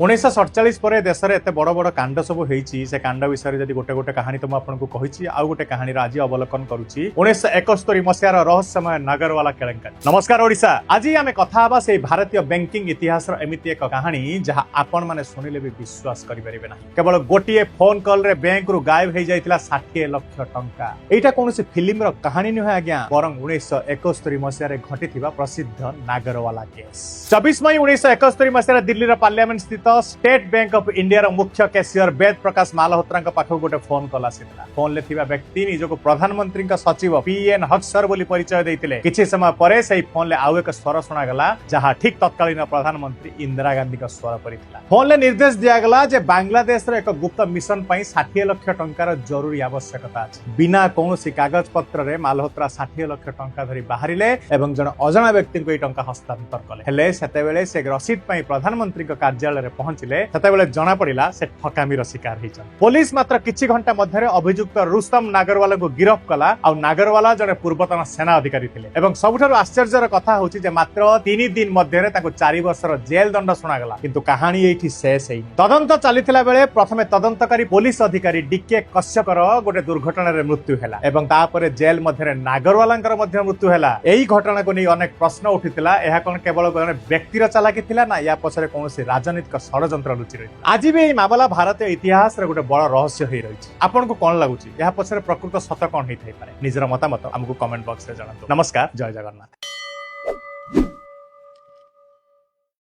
1947 पर देश में एत बड़ बड़ कांड सब होती से कांड विषय जब गोटे गोटे कहानी तो आपको कही आउ गोटे कहानी आज अवलोकन करुच्ची 1971 मसीहार रहस्यमय नागरवाला केलेंकारी। नमस्कार ओडिशा, आज आम कथा से भारतीय बैंकिंग इतिहास एमती एक कहानी जहाँ आपण मैंने शुणिले भी विश्वास करेंगे ना। केवल गोटे फोन कॉल रे बैंक रु गायब हो जाता 60 लाख टंका। यहाँ कौन फिल्म कहानी नुहे आज्ञा, बर 1971 मसीह घटी प्रसिद्ध नागरवाला केस। 24 मई 1971 मसीह दिल्ली पार्लियामेंट स्थित स्टेट बैंक ऑफ इंडिया मुख्य कैशियर वेद प्रकाश मालहोत्रा पाखक गोटे फोन कॉल आसाला। फोन ले व्यक्ति निजक प्रधानमंत्री सचिव पीएन हक्सर बोली परिचय देते। किछि समय पर से फोन ले आउ एक स्वर शुणागला जहाँ ठीक तत्कालीन प्रधानमंत्री इंदिरा गांधी का स्वर पर फोन ले निर्देश दिगला जे बांग्लादेश एक गुप्त मिशन 60 लाख टंकार जरूरी आवश्यकता अछि। बिना कौन कागज पत्र रे मालहोत्रा 60 लाख टंका धरी बाहरिले एवं जन अजणा व्यक्ति को टंका हस्तांतर कले। हेले सेतेबेले से रसीद पई प्रधानमंत्री कार्यालय पहुंचले सेतेबेले जना पड़िला से ठकामीर शिकार होइछन। पुलिस मात्र किछि घंटा मध्य अभियुक्त रुस्तम नागरवाला को गिरफ्त कला। आ नागरवाला जने पूर्वतन सेना अधिकारी थिले एवं सबुठारु आश्चर्यर कथा होछि जे मात्र 3 दिन मध्य 4 वर्षर जेल दंड सुनागला। किंतु कहानी एठी शेष हेइ। तदंत चलिथिला बेले प्रथमे तदंतकारी पुलिस अधिकारी डीके कश्यकर गोटे दुर्घटना रे मृत्यु हैला एवं तापरे जेल मध्य नागरवालांकर मध्य मृत्यु हैला। एही घटना को नै अनेक प्रश्न उठिथिला। एहा कोन केवल जने व्यक्तिर चालाकी थिला ना या पछरे कोनोसी राजनीतिक षडयंत्र लुचि रही। आज भी यह मामला भारतीय इतिहास रे गोटे बड़ रहस्य हो रही। आपन को कौन लगुच, यह पछरे प्रकृत सत कौन होता है? निजर मतामत हमको कमेंट बॉक्स रे जणातु। नमस्कार, जय जगन्नाथ।